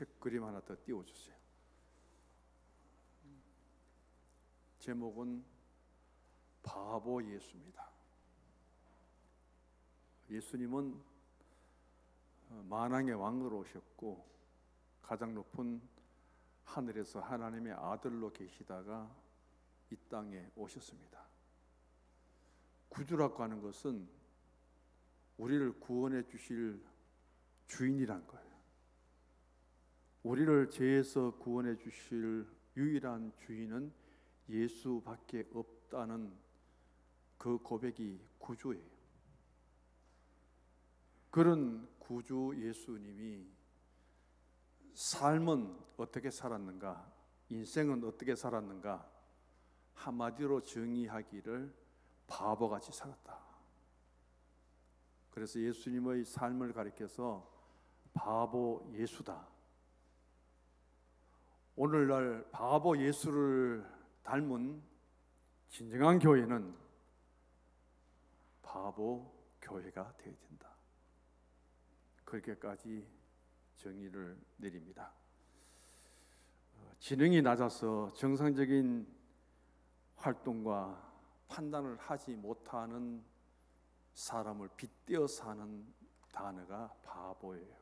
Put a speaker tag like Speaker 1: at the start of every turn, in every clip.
Speaker 1: 책그림 하나 더 띄워주세요. 제목은 바보 예수입니다. 예수님은 만왕의 왕으로 오셨고 가장 높은 하늘에서 하나님의 아들로 계시다가 이 땅에 오셨습니다. 구주라고 하는 것은 우리를 구원해 주실 주인이란 거예요. 우리를 죄에서 구원해 주실 유일한 주인은 예수밖에 없다는 그 고백이 구주예요. 그런 구주 예수님이 삶은 어떻게 살았는가, 인생은 어떻게 살았는가, 한마디로 정의하기를 바보같이 살았다. 그래서 예수님의 삶을 가리켜서 바보 예수다. 오늘날 바보 예수를 닮은 진정한 교회는 바보 교회가 되어야 된다. 그렇게까지 정의를 내립니다. 지능이 낮아서 정상적인 활동과 판단을 하지 못하는 사람을 빗대어 사는 단어가 바보예요.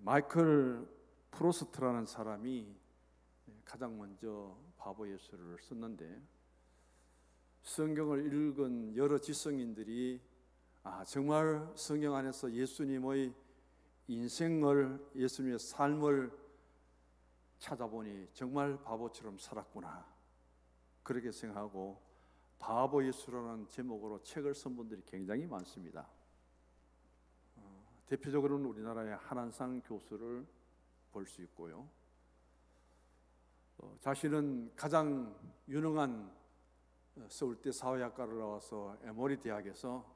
Speaker 1: 마이클 프로스트라는 사람이 가장 먼저 바보 예수를 썼는데, 성경을 읽은 여러 지성인들이 정말 성경 안에서 예수님의 인생을, 예수님의 삶을 찾아보니 정말 바보처럼 살았구나, 그렇게 생각하고 바보 예수라는 제목으로 책을 쓴 분들이 굉장히 많습니다. 대표적으로는 우리나라의 한한상 교수를 볼 수 있고요. 자신은 가장 유능한 서울대 사회학과를 나와서 에모리 대학에서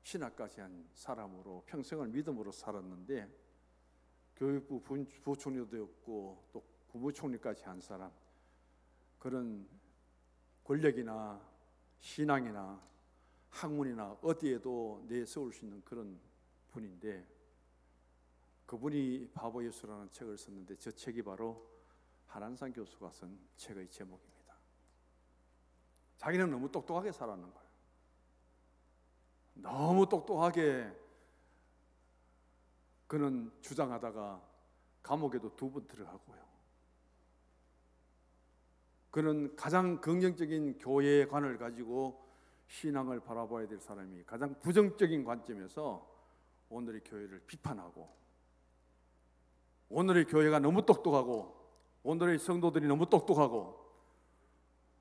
Speaker 1: 신학까지 한 사람으로 평생을 믿음으로 살았는데, 교육부 부총리도 되었고 또 국무총리까지 한 사람, 그런 권력이나 신앙이나 학문이나 어디에도 내세울 수 있는 그런 분인데, 그분이 바보 예수라는 책을 썼는데 저 책이 바로 한한상 교수가 쓴 책의 제목입니다. 자기는 너무 똑똑하게 살았는 거예요. 너무 똑똑하게 그는 주장하다가 감옥에도 2번 들어가고요. 그는 가장 긍정적인 교회관을 가지고 신앙을 바라봐야 될 사람이 가장 부정적인 관점에서 오늘의 교회를 비판하고, 오늘의 교회가 너무 똑똑하고 오늘의 성도들이 너무 똑똑하고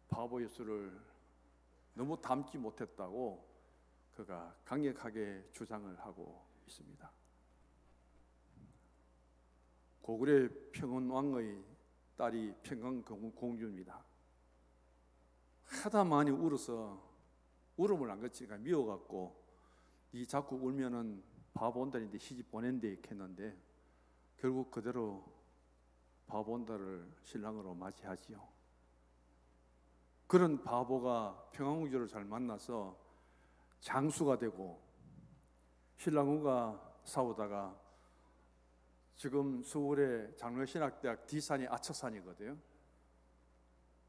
Speaker 1: 바보 예수를 너무 닮지 못했다고 그가 강력하게 주장을 하고 있습니다. 고구려 평원왕의 딸이 평강공주입니다. 하다 많이 울어서 울음을 안 그치니까 미워갖고 이 자꾸 울면은 바보 온달인데 시집 보낸대 했는데, 결국 그대로 바보 온달을 신랑으로 맞이하지요. 그런 바보가 평강공주를 잘 만나서 장수가 되고, 신랑과 싸우다가 지금 서울의 장로신학대학 뒷산이 아차산이거든요.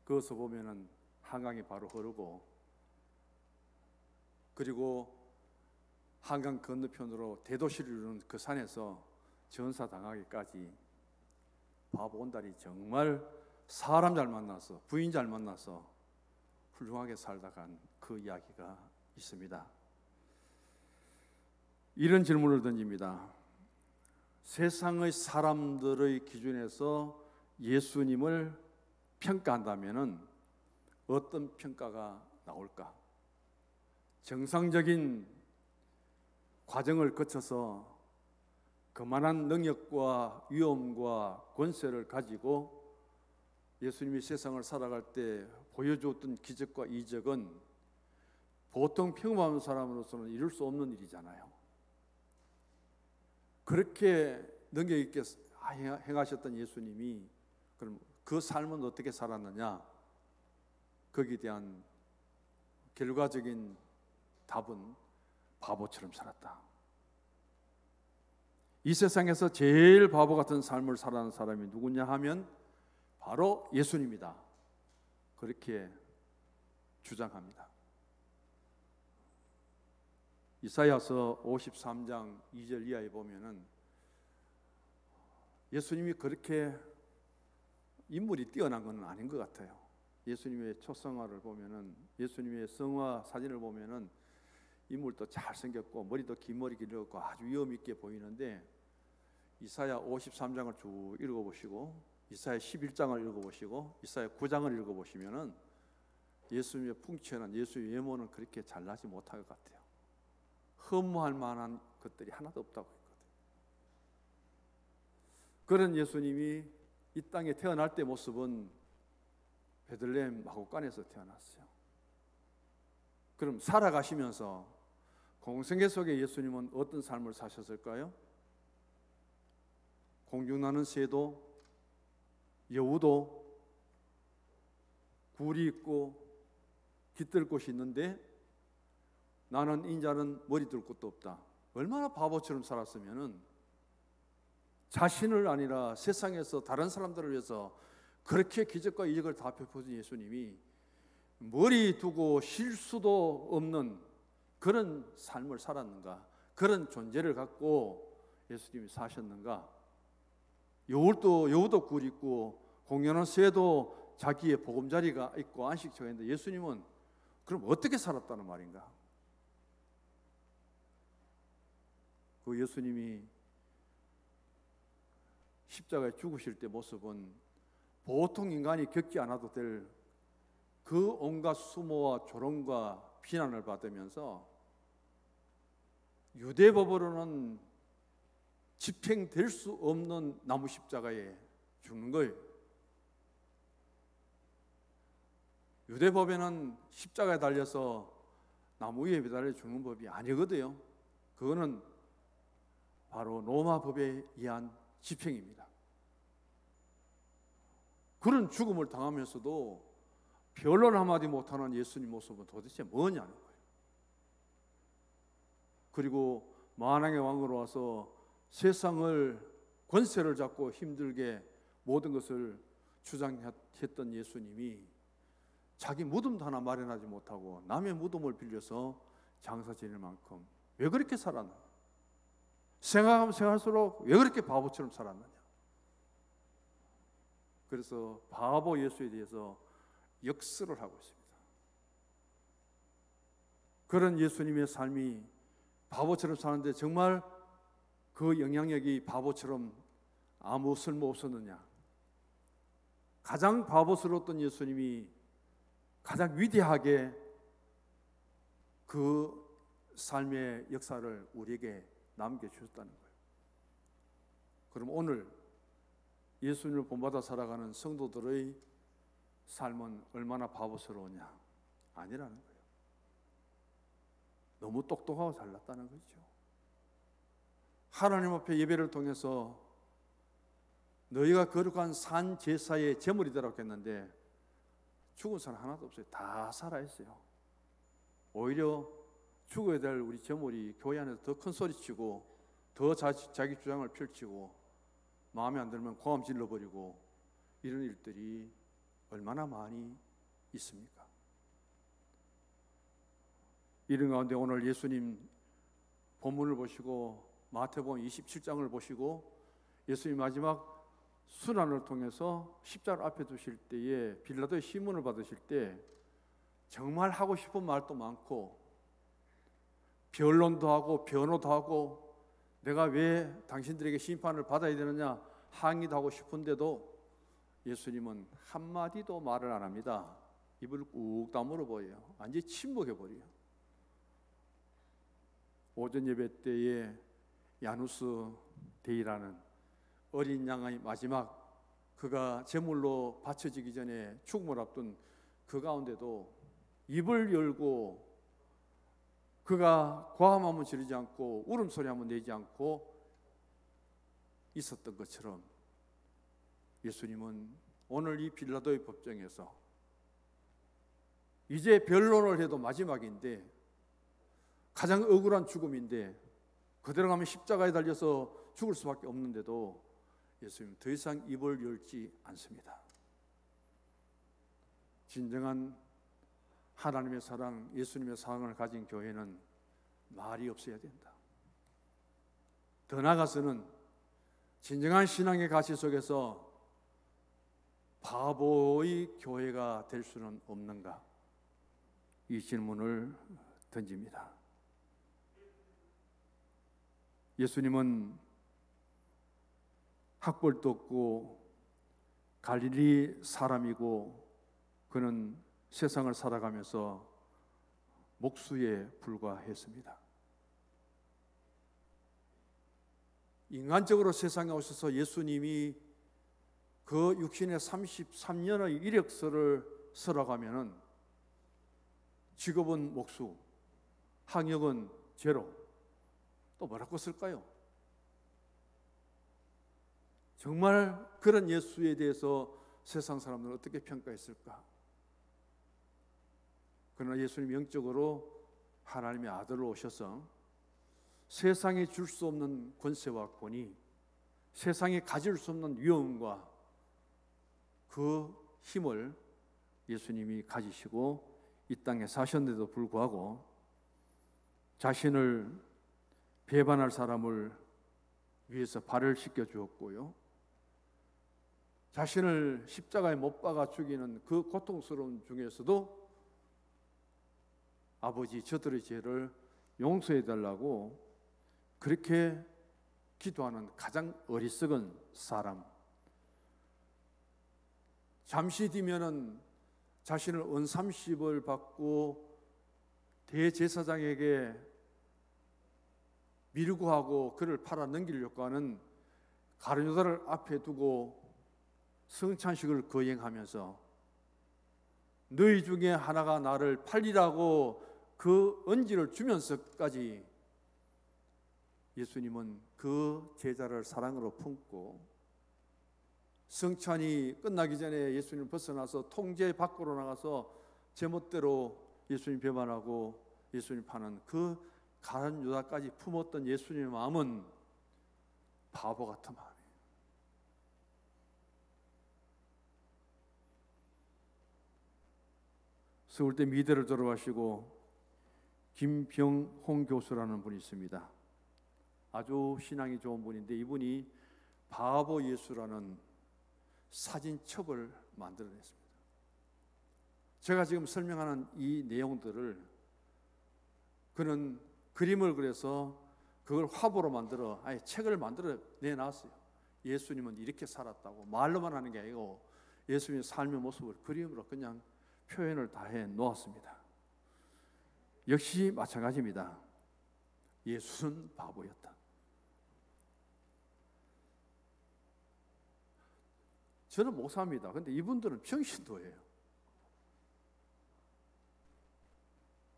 Speaker 1: 거기서 보면은 한강이 바로 흐르고, 그리고 한강 건너편으로 대도시를 이루는 그 산에서 전사당하기까지 바보 온달이 정말 사람 잘 만나서, 부인 잘 만나서 훌륭하게 살다 간 그 이야기가 있습니다. 이런 질문을 던집니다. 세상의 사람들의 기준에서 예수님을 평가한다면 어떤 평가가 나올까? 정상적인 과정을 거쳐서 그만한 능력과 위엄과 권세를 가지고 예수님이 세상을 살아갈 때 보여주었던 기적과 이적은 보통 평범한 사람으로서는 이룰 수 없는 일이잖아요. 그렇게 능력 있게 행하셨던 예수님이 그럼 그 삶은 어떻게 살았느냐? 거기에 대한 결과적인 답은 바보처럼 살았다. 이 세상에서 제일 바보 같은 삶을 살아가는 사람이 누구냐 하면 바로 예수님이다. 그렇게 주장합니다. 이사야서 53장 2절 이하에 보면은 예수님이 그렇게 인물이 뛰어난 건 아닌 것 같아요. 예수님의 초성화를 보면은, 예수님의 성화 사진을 보면은 인물도 잘생겼고 머리도 긴 머리 길었고 아주 위험 있게 보이는데, 이사야 53장을 쭉 읽어보시고 이사야 11장을 읽어보시고 이사야 9장을 읽어보시면은 예수님의 풍채는, 예수의 외모는 그렇게 잘나지 못할 것 같아요. 허무할 만한 것들이 하나도 없다고 했거든요. 그런 예수님이 이 땅에 태어날 때 모습은 베들레헴 마구간에서 태어났어요. 그럼 살아가시면서 공생애 속에 예수님은 어떤 삶을 사셨을까요? 공중나는 새도, 여우도 굴이 있고 깃들 곳이 있는데 나는 인자는 머리 둘 곳도 없다. 얼마나 바보처럼 살았으면은 자신을 아니라 세상에서 다른 사람들을 위해서 그렇게 기적과 이적을 다 베푸신 예수님이 머리 두고 쉴 수도 없는 그런 삶을 살았는가? 그런 존재를 갖고 예수님이 사셨는가? 여우도 굴 있고 공연한 새도 자기의 보금자리가 있고 안식처가 있는데 예수님은 그럼 어떻게 살았다는 말인가? 그 예수님이 십자가에 죽으실 때 모습은 보통 인간이 겪지 않아도 될 그 온갖 수모와 조롱과 비난을 받으면서 유대법으로는 집행될 수 없는 나무 십자가에 죽는 거예요. 유대법에는 십자가에 달려서 나무 위에 매달려 죽는 법이 아니거든요. 그거는 바로 로마 법에 의한 집행입니다. 그런 죽음을 당하면서도 변론 한마디 못하는 예수님 모습은 도대체 뭐냐는 거예요. 그리고 만왕의 왕으로 와서 세상을 권세를 잡고 힘들게 모든 것을 주장했던 예수님이 자기 무덤도 하나 마련하지 못하고 남의 무덤을 빌려서 장사 지낼 만큼 왜 그렇게 살았나? 생각하면 생각할수록 왜 그렇게 바보처럼 살았느냐? 그래서 바보 예수에 대해서 역설을 하고 있습니다. 그런 예수님의 삶이 바보처럼 사는데 정말 그 영향력이 바보처럼 아무 쓸모 없었느냐? 가장 바보스러웠던 예수님이 가장 위대하게 그 삶의 역사를 우리에게 남겨주셨다는 거예요. 그럼 오늘 예수님을 본받아 살아가는 성도들의 삶은 얼마나 바보스러우냐? 아니라는 거예요. 너무 똑똑하고 잘났다는 거죠. 하나님 앞에 예배를 통해서 너희가 거룩한 산 제사의 제물이 되라고 했는데 죽은 사람 하나도 없어요. 다 살아있어요. 오히려 죽어야 될 우리 제물이 교회 안에서 더 큰 소리치고 더 자기 주장을 펼치고 마음에 안 들면 고함 질러버리고 이런 일들이 얼마나 많이 있습니까? 이런 가운데 오늘 예수님 본문을 보시고 마태복음 27장을 보시고 예수님 마지막 순환을 통해서 십자가 앞에 두실 때에 빌라도의 시문을 받으실 때 정말 하고 싶은 말도 많고 변론도 하고 변호도 하고 내가 왜 당신들에게 심판을 받아야 되느냐 항의도 하고 싶은데도 예수님은 한마디도 말을 안 합니다. 입을 꾹 다물어 버려요. 완전히 침묵해 버려요. 오전 예배 때에 야누스 데이라는 어린 양의 마지막 그가 제물로 바쳐지기 전에 죽음을 앞둔 그 가운데도 입을 열고 그가 고함 한번 지르지 않고 울음소리 한번 내지 않고 있었던 것처럼 예수님은 오늘 이 빌라도의 법정에서 이제 변론을 해도 마지막인데 가장 억울한 죽음인데 그대로 가면 십자가에 달려서 죽을 수밖에 없는데도 예수님 더 이상 입을 열지 않습니다. 진정한 하나님의 사랑, 예수님의 사랑을 가진 교회는 말이 없어야 된다. 더 나아가서는 진정한 신앙의 가치 속에서 바보의 교회가 될 수는 없는가? 이 질문을 던집니다. 예수님은 학벌도 없고 갈릴리 사람이고 그는 세상을 살아가면서 목수에 불과했습니다. 인간적으로 세상에 오셔서 예수님이 그 육신의 33년의 이력서를 써라가면은 직업은 목수, 학력은 제로, 또 뭐라고 쓸까요? 정말 그런 예수에 대해서 세상 사람들은 어떻게 평가했을까? 그러나 예수님 영적으로 하나님의 아들로 오셔서 세상에 줄 수 없는 권세와 권위, 세상에 가질 수 없는 위엄과 그 힘을 예수님이 가지시고 이 땅에 사셨는데도 불구하고 자신을 배반할 사람을 위해서 발을 씻겨 주었고요. 자신을 십자가에 못 박아 죽이는 그 고통스러운 중에서도 아버지 저들의 죄를 용서해 달라고 그렇게 기도하는 가장 어리석은 사람. 잠시 뒤면은 자신을 은 30을 받고 대제사장에게 밀고 하고 그를 팔아 넘기려고 하는 가룟 유다를 앞에 두고 성찬식을 거행하면서 너희 중에 하나가 나를 팔리라고 그 언지를 주면서까지 예수님은 그 제자를 사랑으로 품고 성찬이 끝나기 전에 예수님 벗어나서 통제 밖으로 나가서 제멋대로 예수님 배반하고 예수님 파는 그 가룟 유다까지 품었던 예수님의 마음은 바보 같은 마음이에요. 서울대 미대를 졸업하시고 김병홍 교수라는 분이 있습니다. 아주 신앙이 좋은 분인데 이분이 바보 예수라는 사진첩을 만들어냈습니다. 제가 지금 설명하는 이 내용들을 그는 그림을 그려서 그걸 화보로 만들어 아예 책을 만들어 내놨어요. 예수님은 이렇게 살았다고 말로만 하는 게 아니고 예수님의 삶의 모습을 그림으로 그냥 표현을 다 해 놓았습니다. 역시 마찬가지입니다. 예수는 바보였다. 저는 목사입니다. 근데 이분들은 평신도예요.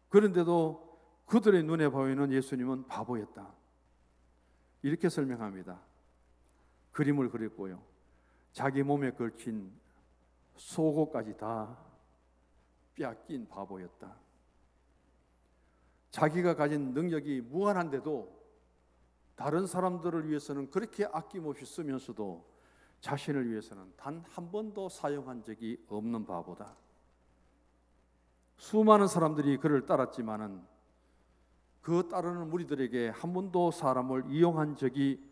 Speaker 1: 그런데도 그들의 눈에 보이는 예수님은 바보였다. 이렇게 설명합니다. 그림을 그렸고요. 자기 몸에 걸친 속옷까지 다 빼앗긴 바보였다. 자기가 가진 능력이 무한한데도 다른 사람들을 위해서는 그렇게 아낌없이 쓰면서도 자신을 위해서는 단 한 번도 사용한 적이 없는 바보다. 수많은 사람들이 그를 따랐지만은 그 따르는 무리들에게 한 번도 사람을 이용한 적이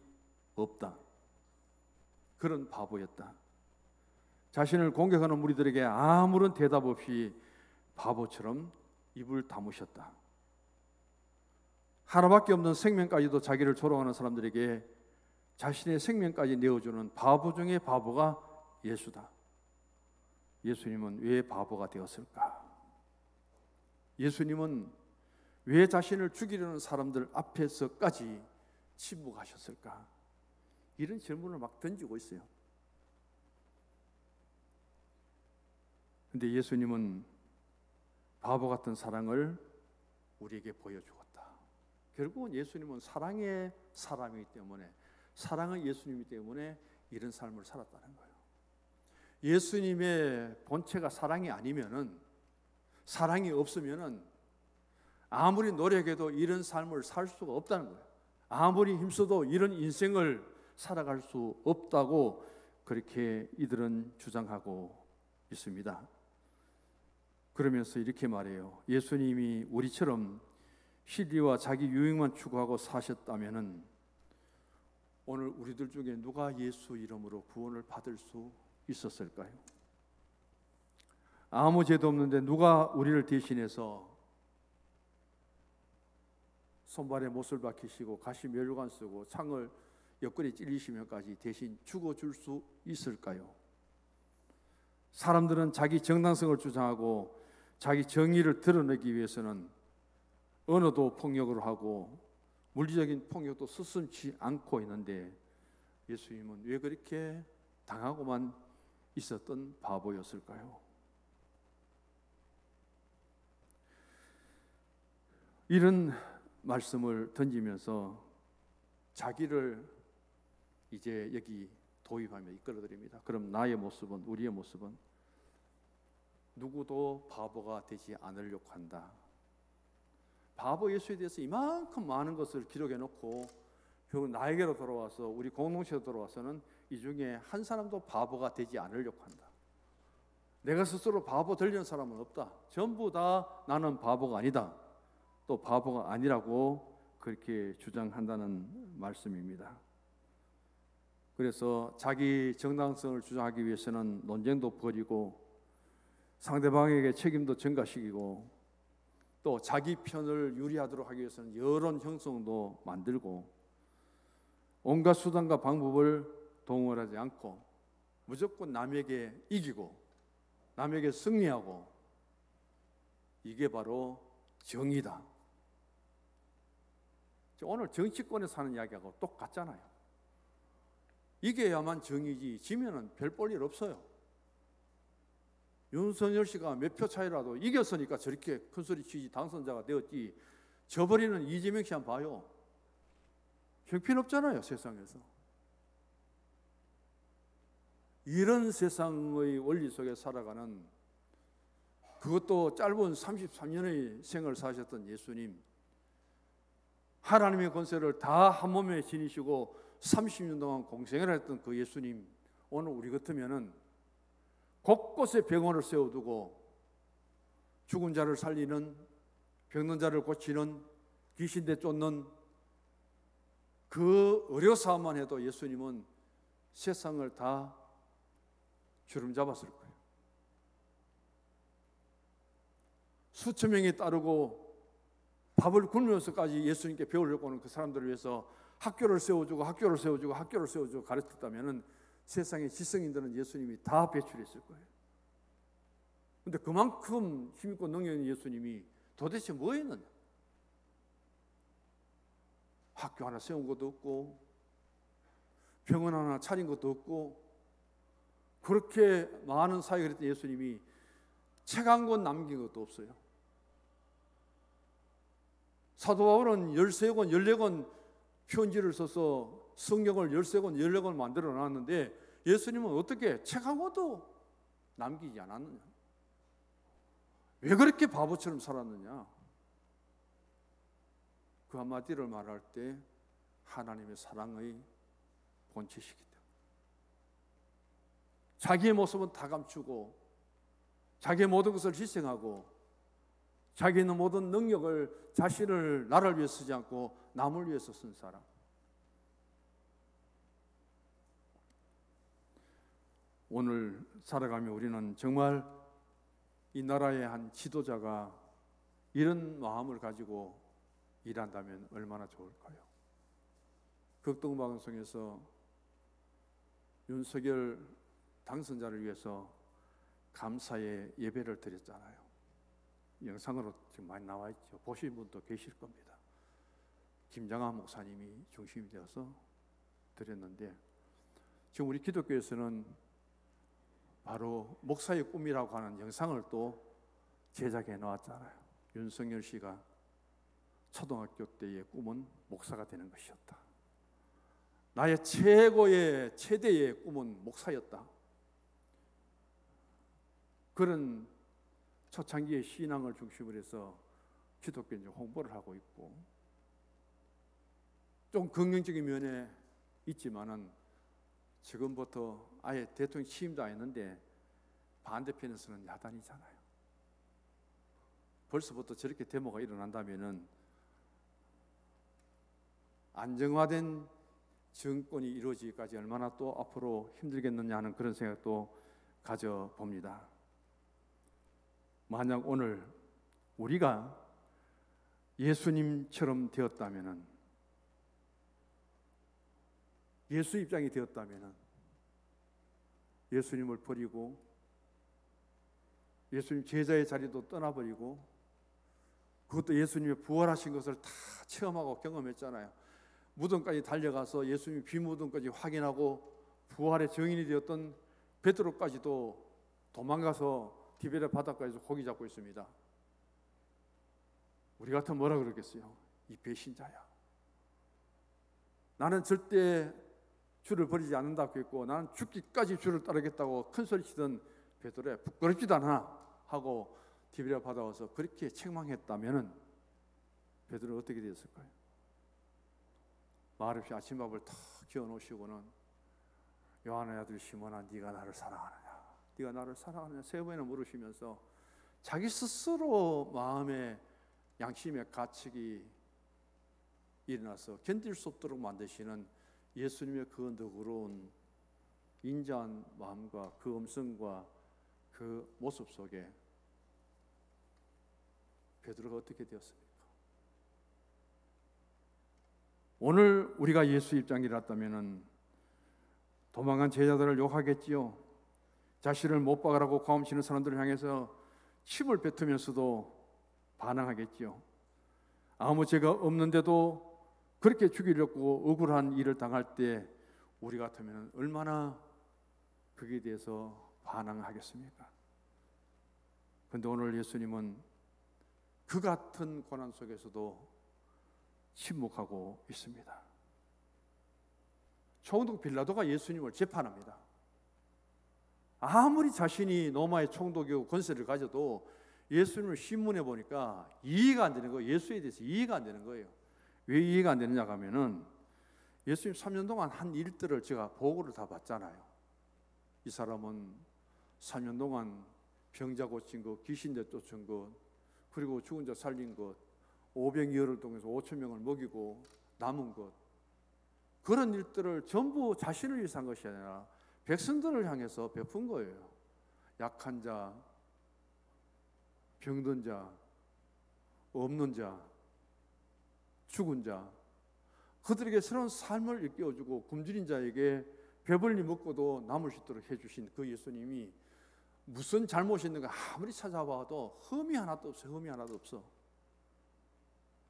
Speaker 1: 없다. 그런 바보였다. 자신을 공격하는 무리들에게 아무런 대답 없이 바보처럼 입을 다무셨다. 하나밖에 없는 생명까지도 자기를 조롱하는 사람들에게 자신의 생명까지 내어주는 바보 중의 바보가 예수다. 예수님은 왜 바보가 되었을까? 예수님은 왜 자신을 죽이려는 사람들 앞에서까지 침묵하셨을까? 이런 질문을 막 던지고 있어요. 근데 예수님은 바보 같은 사랑을 우리에게 보여주었다. 결국은 예수님은 사랑의 사람이기 때문에, 사랑의 예수님이기 때문에 이런 삶을 살았다는 거예요. 예수님의 본체가 사랑이 아니면은, 사랑이 없으면은 아무리 노력해도 이런 삶을 살 수가 없다는 거예요. 아무리 힘써도 이런 인생을 살아갈 수 없다고 그렇게 이들은 주장하고 있습니다. 그러면서 이렇게 말해요. 예수님이 우리처럼 시리와 자기 유익만 추구하고 사셨다면은 오늘 우리들 중에 누가 예수 이름으로 구원을 받을 수 있었을까요? 아무 죄도 없는데 누가 우리를 대신해서 손발에 못을 박히시고 가시 멸관 쓰고 창을 옆구리 찔리시면까지 대신 죽어줄 수 있을까요? 사람들은 자기 정당성을 주장하고 자기 정의를 드러내기 위해서는 언어도 폭력으로 하고 물리적인 폭력도 서슴지 않고 있는데 예수님은 왜 그렇게 당하고만 있었던 바보였을까요? 이런 말씀을 던지면서 자기를 이제 여기 도입하며 이끌어드립니다. 그럼 나의 모습은, 우리의 모습은 누구도 바보가 되지 않으려고 한다. 바보 예수에 대해서 이만큼 많은 것을 기록해 놓고 결국 나에게로 돌아와서 우리 공동체로 돌아와서는 이 중에 한 사람도 바보가 되지 않으려고 한다. 내가 스스로 바보 되려는 사람은 없다. 전부 다 나는 바보가 아니다. 또 바보가 아니라고 그렇게 주장한다는 말씀입니다. 그래서 자기 정당성을 주장하기 위해서는 논쟁도 벌이고 상대방에게 책임도 전가시키고 또 자기 편을 유리하도록 하기 위해서는 여론 형성도 만들고 온갖 수단과 방법을 동원하지 않고 무조건 남에게 이기고 남에게 승리하고 이게 바로 정의다. 오늘 정치권에 사는 이야기하고 똑같잖아요. 이겨야만 정의지 지면은 별 볼 일 없어요. 윤석열 씨가 몇 표 차이라도 이겼으니까 저렇게 큰소리 치지 당선자가 되었지 져버리는 이재명 씨 한번 봐요. 형편없잖아요 세상에서. 이런 세상의 원리 속에 살아가는 그것도 짧은 33년의 생을 사셨던 예수님, 하나님의 권세를 다 한 몸에 지니시고 30년 동안 공생을 했던 그 예수님, 오늘 우리 같으면은 곳곳에 병원을 세워두고 죽은 자를 살리는, 병든 자를 고치는, 귀신대 쫓는 그 의료사업만 해도 예수님은 세상을 다 주름 잡았을 거예요. 수천 명이 따르고 밥을 굶으면서까지 예수님께 배우려고 하는 그 사람들을 위해서 학교를 세워주고 가르쳤다면 세상의 지성인들은 예수님이 다 배출했을 거예요. 그런데 그만큼 힘있고 능력 있는 예수님이 도대체 뭐 했느냐? 학교 하나 세운 것도 없고 병원 하나 차린 것도 없고 그렇게 많은 사역을 했던 예수님이 책 한 권 남긴 것도 없어요. 사도 바울은 13권, 14권 편지를 써서 성경을 13권, 14권 만들어 놨는데 예수님은 어떻게 책 한 권도 남기지 않았느냐? 왜 그렇게 바보처럼 살았느냐? 그 한마디를 말할 때 하나님의 사랑의 본체시기 때문에 자기의 모습은 다 감추고 자기의 모든 것을 희생하고 자기는 모든 능력을 자신을 나를 위해 쓰지 않고 남을 위해서 쓴 사람. 오늘 살아가며 우리는 정말 이 나라의 한 지도자가 이런 마음을 가지고 일한다면 얼마나 좋을까요? 극동방송에서 윤석열 당선자를 위해서 감사의 예배를 드렸잖아요. 영상으로 지금 많이 나와 있죠. 보신 분도 계실 겁니다. 김장한 목사님이 중심이 되어서 드렸는데 지금 우리 기독교에서는 바로 목사의 꿈이라고 하는 영상을 또 제작해 놓았잖아요. 윤석열 씨가 초등학교 때의 꿈은 목사가 되는 것이었다. 나의 최대의 꿈은 목사였다. 그런 초창기의 신앙을 중심으로 해서 기독교 홍보를 하고 있고 좀 긍정적인 면에 있지만은 지금부터 아예 대통령 취임도 안 했는데 반대편에서는 야단이잖아요. 벌써부터 저렇게 데모가 일어난다면은 안정화된 정권이 이루어지기까지 얼마나 또 앞으로 힘들겠느냐 하는 그런 생각도 가져봅니다. 만약 오늘 우리가 예수님처럼 되었다면은, 예수 입장이 되었다면은 예수님을 버리고 예수님 제자의 자리도 떠나버리고, 그것도 예수님의 부활하신 것을 다 체험하고 경험했잖아요. 무덤까지 달려가서 예수님 비무덤까지 확인하고 부활의 증인이 되었던 베드로까지도 도망가서 디베레 바닷가에서 고기 잡고 있습니다. 우리 같으면 뭐라 그러겠어요? 이 배신자야. 나는 절대 주를 버리지 않는다고 했고 나는 죽기까지 주를 따르겠다고 큰소리치던 베드로야, 부끄럽지도 않아 하고 디베레 바다 와서 그렇게 책망했다면은 베드로는 어떻게 되었을까요? 말없이 아침밥을 탁 기어놓으시고는 요한의 아들 시몬아, 네가 나를 사랑하느냐, 네가 나를 사랑하느냐 세 번이나 물으시면서 자기 스스로 마음의 양심의 가책이 일어나서 견딜 수 없도록 만드시는 예수님의 그 너그러운 인자한 마음과 그 음성과 그 모습 속에 베드로가 어떻게 되었습니까? 오늘 우리가 예수 입장이랐다면 도망간 제자들을 욕하겠지요. 자신을 못 박으라고 가음치는 사람들을 향해서 침을 뱉으면서도 반항하겠지요. 아무 죄가 없는데도 그렇게 죽이려고 억울한 일을 당할 때 우리 같으면 얼마나 거기에 대해서 반항하겠습니까? 그런데 오늘 예수님은 그 같은 고난 속에서도 침묵하고 있습니다. 총독 빌라도가 예수님을 재판합니다. 아무리 자신이 로마의 총독이고 권세를 가져도 예수님을 신문해 보니까 이해가 안 되는 거예요. 예수에 대해서 이해가 안 되는 거예요. 왜 이해가 안 되느냐 하면은 예수님 3년 동안 한 일들을 제가 보고를 다 봤잖아요. 이 사람은 3년 동안 병자 고친 것, 귀신 내쫓은 것, 그리고 죽은 자 살린 것, 오병이어를 통해서 5천 명을 먹이고 남은 것, 그런 일들을 전부 자신을 위해서 한 것이 아니라 백성들을 향해서 베푼 거예요. 약한 자, 병든 자, 없는 자, 죽은 자, 그들에게 새로운 삶을 일깨워주고 굶주린 자에게 배불리 먹고도 남을 수 있도록 해주신 그 예수님이 무슨 잘못이 있는가 아무리 찾아봐도 흠이 하나도 없어요. 흠이 하나도 없어.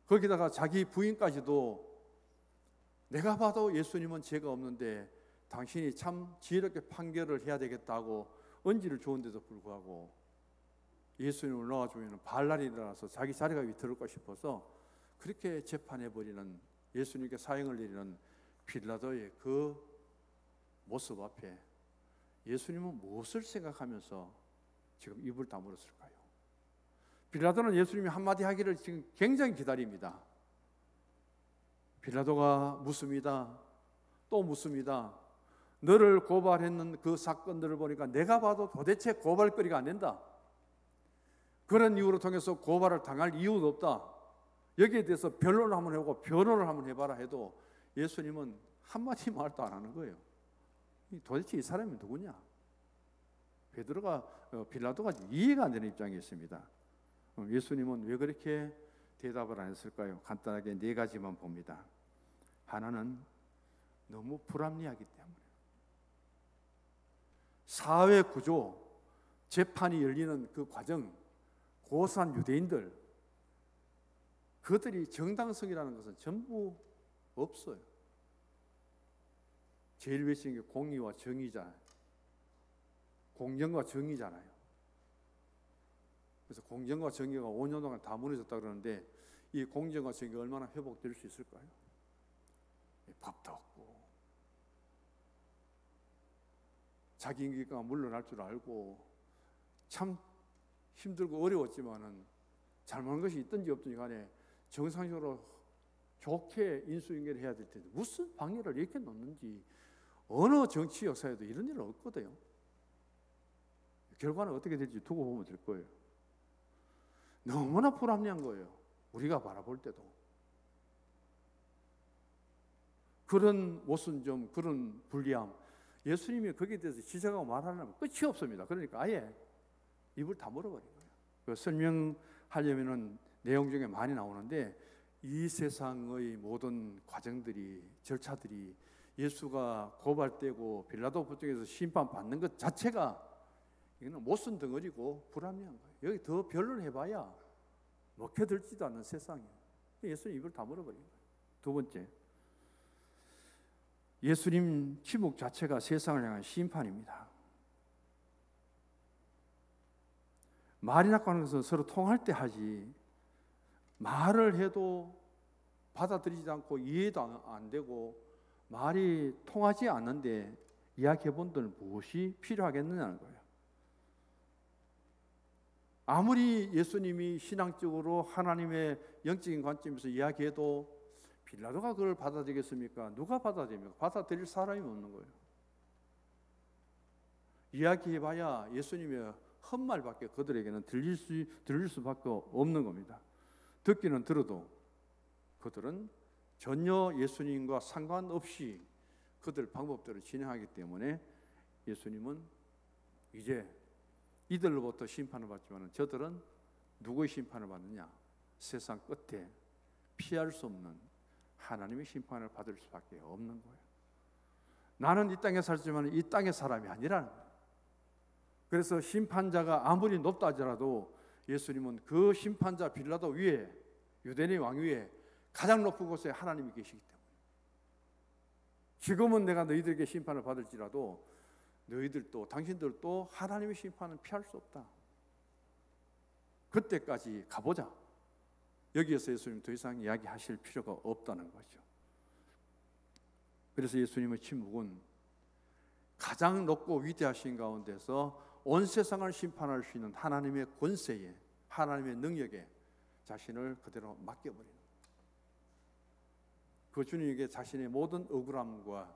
Speaker 1: 거기다가 자기 부인까지도 내가 봐도 예수님은 죄가 없는데 당신이 참 지혜롭게 판결을 해야 되겠다고 언지를 주었는데도 불구하고 예수님을 놓아주면 발날이 일어나서 자기 자리가 위태롭을까 싶어서 그렇게 재판해버리는, 예수님께 사형을 내리는 빌라도의 그 모습 앞에 예수님은 무엇을 생각하면서 지금 입을 다물었을까요? 빌라도는 예수님이 한마디 하기를 지금 굉장히 기다립니다. 빌라도가 묻습니다. 또 묻습니다. 너를 고발했는 그 사건들을 보니까 내가 봐도 도대체 고발거리가 안 된다. 그런 이유로 통해서 고발을 당할 이유도 없다. 여기에 대해서 변론을 한번 해보고 변호를 한번 해봐라 해도 예수님은 한마디 말도 안 하는 거예요. 도대체 이 사람이 누구냐? 빌라도가 이해가 안 되는 입장에 있습니다. 예수님은 왜 그렇게 대답을 안 했을까요? 간단하게 네 가지만 봅니다. 하나는 너무 불합리하기 때문에. 사회 구조, 재판이 열리는 그 과정, 고산 유대인들, 그들이 정당성이라는 것은 전부 없어요. 제일 외치는 게 공의와 정의잖아요. 공정과 정의잖아요. 그래서 공정과 정의가 5년 동안 다 무너졌다 그러는데 이 공정과 정의가 얼마나 회복될 수 있을까요? 법도 없고 자기 인기가 물러날 줄 알고 참 힘들고 어려웠지만은 잘못한 것이 있든지 없든지 간에 정상적으로 좋게 인수인계를 해야 될 텐데 무슨 방해를 이렇게 놓는지 어느 정치 역사에도 이런 일은 없거든요. 결과는 어떻게 될지 두고 보면 될 거예요. 너무나 불합리한 거예요. 우리가 바라볼 때도. 그런 모순점, 그런 불리함, 예수님이 거기에 대해서 지적하고 말하려면 끝이 없습니다. 그러니까 아예 입을 다물어버린 거예요. 그 설명하려면은 내용 중에 많이 나오는데 이 세상의 모든 과정들이, 절차들이 예수가 고발되고 빌라도 법정에서 심판받는 것 자체가 이거는 모순 덩어리고 불합리한 거예요. 여기 더 변론해봐야 먹혀들지도 않는 세상이에요. 예수님 입을 다물어버린 거예요. 두 번째, 예수님 침묵 자체가 세상을 향한 심판입니다. 말이나 하는 것은 서로 통할 때 하지 말을 해도 받아들이지 않고 이해도 안 되고 말이 통하지 않는데 이야기해 본들 무엇이 필요하겠느냐는 거예요. 아무리 예수님이 신앙적으로 하나님의 영적인 관점에서 이야기해도 빌라도가 그걸 받아들이겠습니까? 누가 받아들입니까? 받아들일 사람이 없는 거예요. 이야기해봐야 예수님의 헛말밖에 그들에게는 들릴 수밖에 없는 겁니다. 듣기는 들어도 그들은 전혀 예수님과 상관없이 그들 방법대로 진행하기 때문에 예수님은 이제 이들로부터 심판을 받지만 저들은 누구의 심판을 받느냐? 세상 끝에 피할 수 없는 하나님의 심판을 받을 수밖에 없는 거예요. 나는 이 땅에 살지만 이 땅의 사람이 아니라는 거예요. 그래서 심판자가 아무리 높다 하더라도 예수님은 그 심판자 빌라도 위에, 유대인의 왕 위에 가장 높은 곳에 하나님이 계시기 때문에 지금은 내가 너희들에게 심판을 받을지라도 너희들도 당신들도 하나님의 심판은 피할 수 없다. 그때까지 가보자. 여기에서 예수님 더 이상 이야기하실 필요가 없다는 거죠. 그래서 예수님의 침묵은 가장 높고 위대하신 가운데서 온 세상을 심판할 수 있는 하나님의 권세에, 하나님의 능력에 자신을 그대로 맡겨버리는 거예요. 그 주님에게 자신의 모든 억울함과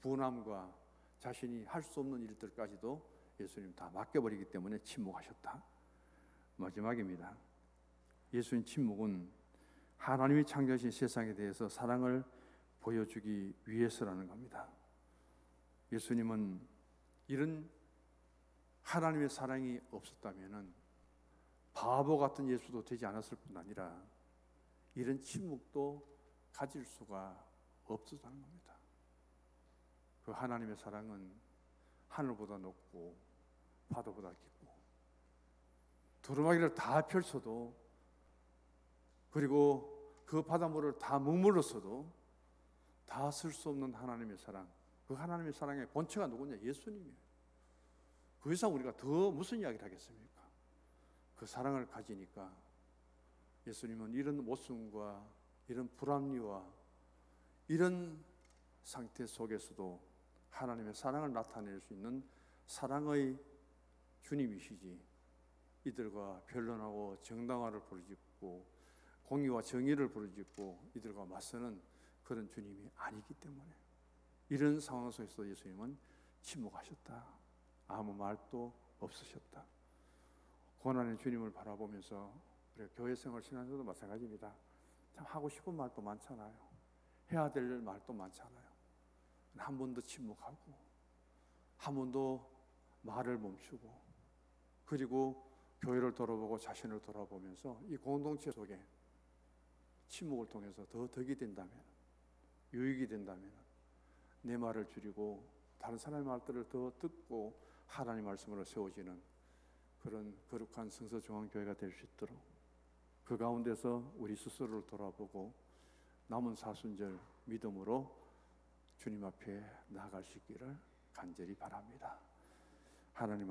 Speaker 1: 분함과 자신이 할 수 없는 일들까지도 예수님 다 맡겨버리기 때문에 침묵하셨다. 마지막입니다. 예수님 침묵은 하나님이 창조하신 세상에 대해서 사랑을 보여주기 위해서라는 겁니다. 예수님은 이런 하나님의 사랑이 없었다면 바보 같은 예수도 되지 않았을 뿐 아니라 이런 침묵도 가질 수가 없었다는 겁니다. 그 하나님의 사랑은 하늘보다 높고 파도보다 깊고 두루마기를 다 펼쳐도 그리고 그 바닷물을 다 머물렀어도 다 쓸 수 없는 하나님의 사랑, 그 하나님의 사랑의 본체가 누구냐? 예수님이에요. 그 이상 우리가 더 무슨 이야기를 하겠습니까? 그 사랑을 가지니까 예수님은 이런 모순과 이런 불합리와 이런 상태 속에서도 하나님의 사랑을 나타낼 수 있는 사랑의 주님이시지 이들과 변론하고 정당화를 부르짖고 공의와 정의를 부르짖고 이들과 맞서는 그런 주님이 아니기 때문에 이런 상황 속에서 예수님은 침묵하셨다. 아무 말도 없으셨다. 고난의 주님을 바라보면서 우리 교회 생활 신앙에서도 마찬가지입니다. 참 하고 싶은 말도 많잖아요. 해야 될 말도 많잖아요. 한 번도 침묵하고 한 번도 말을 멈추고 그리고 교회를 돌아보고 자신을 돌아보면서 이 공동체 속에 침묵을 통해서 더 덕이 된다면, 유익이 된다면 내 말을 줄이고 다른 사람의 말들을 더 듣고 하나님 말씀으로 세워지는 그런 거룩한 성서중앙교회가 될 수 있도록 그 가운데서 우리 스스로를 돌아보고 남은 사순절 믿음으로 주님 앞에 나아갈 수 있기를 간절히 바랍니다. 하나님